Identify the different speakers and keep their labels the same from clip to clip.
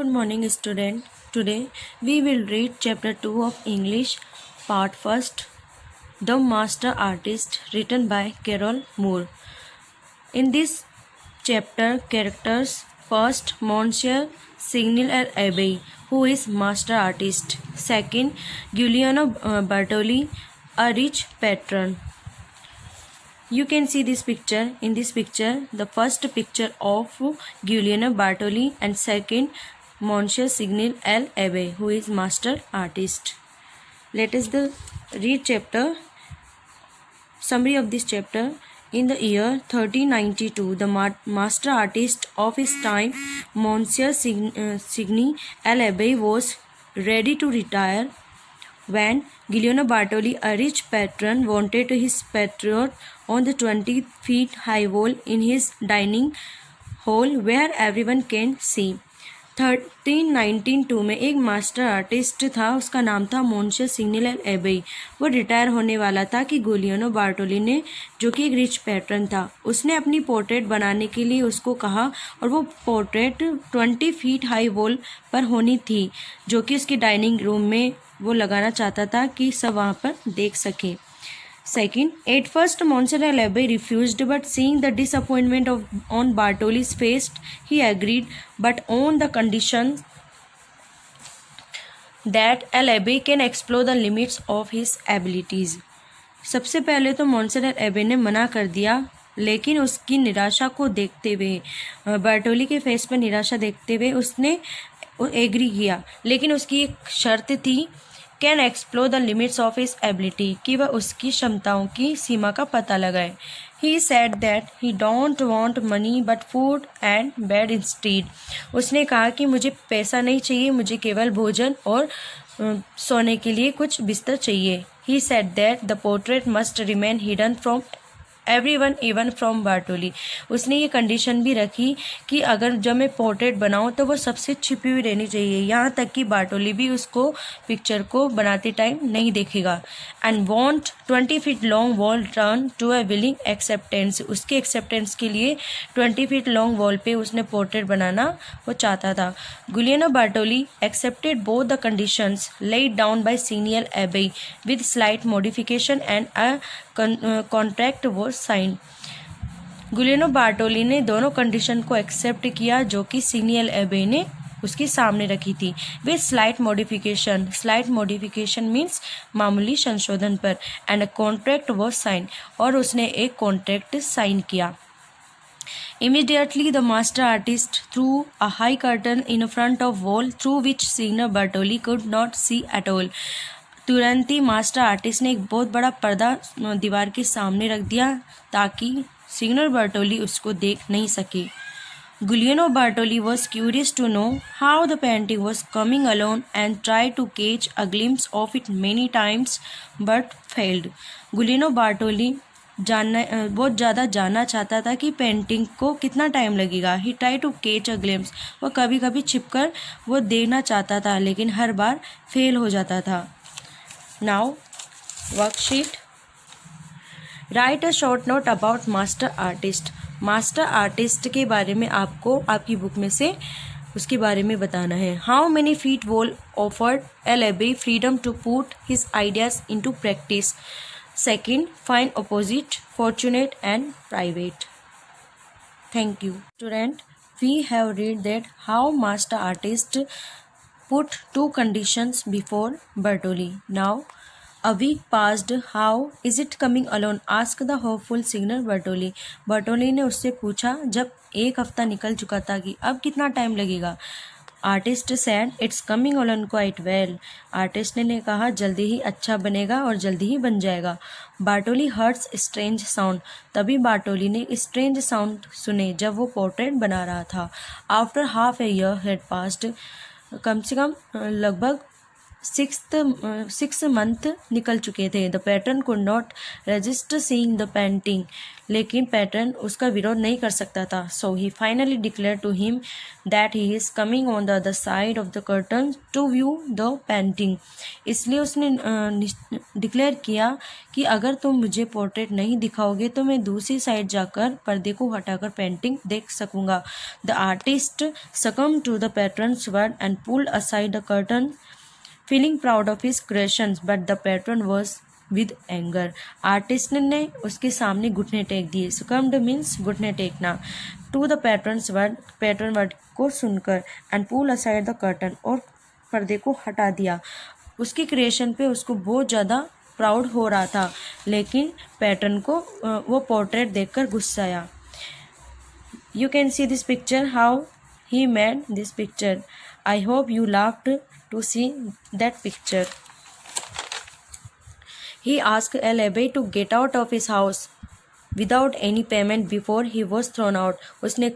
Speaker 1: Good morning, student. Today we will read chapter 2 of English, part 1st, The Master Artist, written by Carol Moore. In this chapter, characters: first, Monsieur Signal Abbey, who is master artist. Second, Giuliano Bartoli, a rich patron. You can see this picture. In this picture, the first picture of Giuliano Bartoli and second, Monsieur Signal Abbey, who is master artist. Let us read chapter. Summary of this chapter. In the year 1392, the master artist of his time, Monsieur Signal Abbey, was ready to retire when Giuliano Bartoli, a rich patron, wanted his portrait on the 20 feet high wall in his dining hall where everyone can see. 1392 में एक master artist था, उसका नाम था मोंशे signal एबे। वो retire होने वाला था कि गिलियानो बार्टोली ने, जो कि एक रिच पैट्रन था, उसने अपनी पोर्ट्रेट बनाने के लिए उसको कहा और वो पोर्ट्रेट 20 फीट हाई वॉल पर होनी थी, जो कि उसकी डाइनिंग रूम में वो लगाना चाहता था कि सब वहाँ पर देख सके। Second, at first Monsieur Abbey refused, but seeing the disappointment on Bartoli's face, he agreed, but on the condition that Abbey can explore the limits of his abilities. सबसे पहले तो Monsieur Abbey ने मना कर दिया, लेकिन उसकी निराशा को देखते हुए, बार्टोली के फेस पर निराशा देखते हुए उसने एग्री किया, लेकिन उसकी एक शर्त थी, can explore the limits of his ability, कि वह उसकी क्षमताओं की सीमा का पता लगाए। ही said that he don't want money but food and bed instead. उसने कहा कि मुझे पैसा नहीं चाहिए, मुझे केवल भोजन और सोने के लिए कुछ बिस्तर चाहिए। He said that the portrait must remain hidden from everyone even from Bartoli. उसने ये कंडीशन भी रखी कि अगर जब मैं पोर्ट्रेट बनाऊं तो वो सबसे छिपी हुई रहनी चाहिए, यहाँ तक कि बार्टोली भी उसको पिक्चर को बनाते टाइम नहीं देखेगा। And want 20 feet long wall turn to a willing acceptance. उसके एक्सेप्टेंस के लिए 20 फीट लॉन्ग वॉल पे उसने पोर्ट्रेट बनाना वो चाहता था। Giuliano Bartoli accepted both the conditions laid down by Signal Abbey with slight modification and a contract वो sign. गिलियानो बार्टोली ने दोनों कंडीशन को एक्सेप्ट किया जो कि सिग्नल एबे ने उसके सामने रखी थी, विद स्लाइट मॉडिफिकेशन मीन्स मामूली संशोधन पर, एंड अ कॉन्ट्रैक्ट वो साइन, और उसने एक कॉन्ट्रैक्ट साइन किया। Immediately the master artist threw a high curtain in front of wall through which Signal Bartoli could not see at all. तुरंत ही master artist ने एक बहुत बड़ा पर्दा दीवार के सामने रख दिया ताकि सिग्नल बार्टोली उसको देख नहीं सके। Giuliano Bartoli was curious to know how the painting was coming along and tried to catch a glimpse of it many times but failed. Giuliano Bartoli बहुत ज़्यादा जानना चाहता था कि पेंटिंग को कितना टाइम लगेगा। He try to catch a glimpse, वो कभी कभी छिपकर वो देखना चाहता था, लेकिन हर बार फेल हो जाता था। Now worksheet. Right a short note about master artist. Master artist के बारे में आपको आपकी बुक में से उसके बारे में बताना है। How many feet wall offered abbey freedom to put his ideas into practice. Second, find opposite, fortunate and private. Thank you. Student, we have read that how master artist put two conditions before Bartoli. Now, a week passed. How is it coming along? Asked the hopeful Signal Bartoli. Bartoli ने उससे पूछा जब एक हफ्ता निकल चुका था कि अब कितना टाइम लगेगा। Artist sad it's coming on quite well. Artist ने कहा जल्दी ही अच्छा बनेगा और जल्दी ही बन जाएगा। बार्टोली हर्ट्स स्ट्रेंज साउंड। तभी बार्टोली ने स्ट्रेंज साउंड सुने जब वो पोर्ट्रेट बना रहा था। After half a year had passed. कम से कम लगभग सिक्स मंथ निकल चुके थे। The pattern could not resist seeing the painting, लेकिन पैटर्न उसका विरोध नहीं कर सकता था। So he finally declare to him that he is coming on the other side of the curtain to view the painting. इसलिए उसने डिक्लेयर किया कि अगर तुम मुझे पोर्ट्रेट नहीं दिखाओगे तो मैं दूसरी साइड जाकर पर्दे को हटाकर पेंटिंग देख सकूंगा। The artist succumbed to the patron's word and pulled aside the curtain, feeling proud of his creations, but the patron was with anger. Artist ने उसके सामने घुटने टेक दिए। succumbed मीन्स घुटने टेकना। to the patron's word, patron word को सुनकर, and pull aside the curtain, और पर्दे को हटा दिया। उसकी क्रिएशन पे उसको बहुत ज़्यादा प्राउड हो रहा था, लेकिन पैटर्न को वो पोर्ट्रेट देखकर गुस्सा आया। You can see this picture, how he made this picture. I hope you laughed to see that picture. He asked El Abbey to get out of his house without any payment before he was thrown out. उसने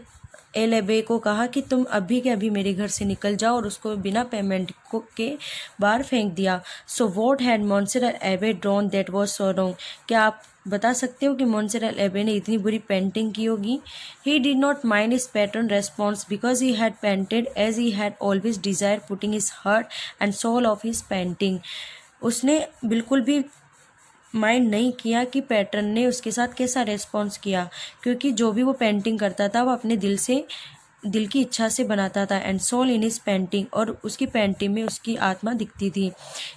Speaker 1: L एबे को कहा कि तुम अभी के अभी मेरे घर से निकल जाओ, और उसको बिना पेमेंट के बाहर फेंक दिया। सो वॉट हैड मॉन्सिरल एबे drawn that was so wrong. क्या आप बता सकते हो कि मॉन्सिरल एबे ने इतनी बुरी पेंटिंग की होगी? He did not mind his patron response because he had painted as he had always desire putting his heart and soul of his painting. उसने बिल्कुल भी माइंड नहीं किया कि पैटर्न ने उसके साथ कैसा रेस्पॉन्स किया, क्योंकि जो भी वो पेंटिंग करता था वो अपने दिल की इच्छा से बनाता था। And soul in his painting, और उसकी पेंटिंग में उसकी आत्मा दिखती थी।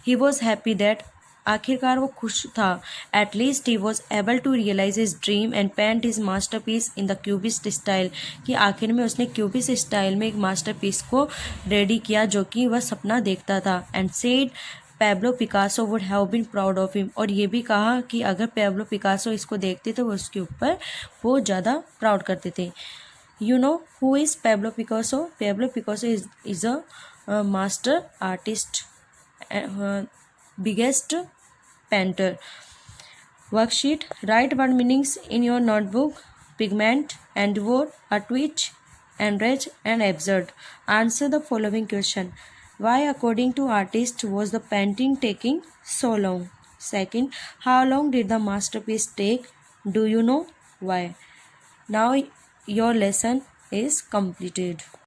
Speaker 1: ही वॉज हैप्पी दैट, आखिरकार वो खुश था। At least he was able to realise his dream and paint his masterpiece in the cubist style, कि आखिर में उसने क्यूबिस्ट स्टाइल में एक मास्टरपीस को रेडी किया जो कि वह सपना देखता था। And said Pablo Picasso would have been proud of him, और ये भी कहा कि अगर पैब्लो पिकासो इसको देखते तो वो उसके ऊपर बहुत ज़्यादा प्राउड करते थे। You know who is Pablo Picasso? Pablo Picasso is a master artist, biggest painter. Worksheet: write word meanings in your notebook. Pigment, endeavor, a twitch, enrage, and absurd. Answer the following question. Why, according to artist, was the painting taking so long? Second, how long did the masterpiece take? Do you know why? Now your lesson is completed.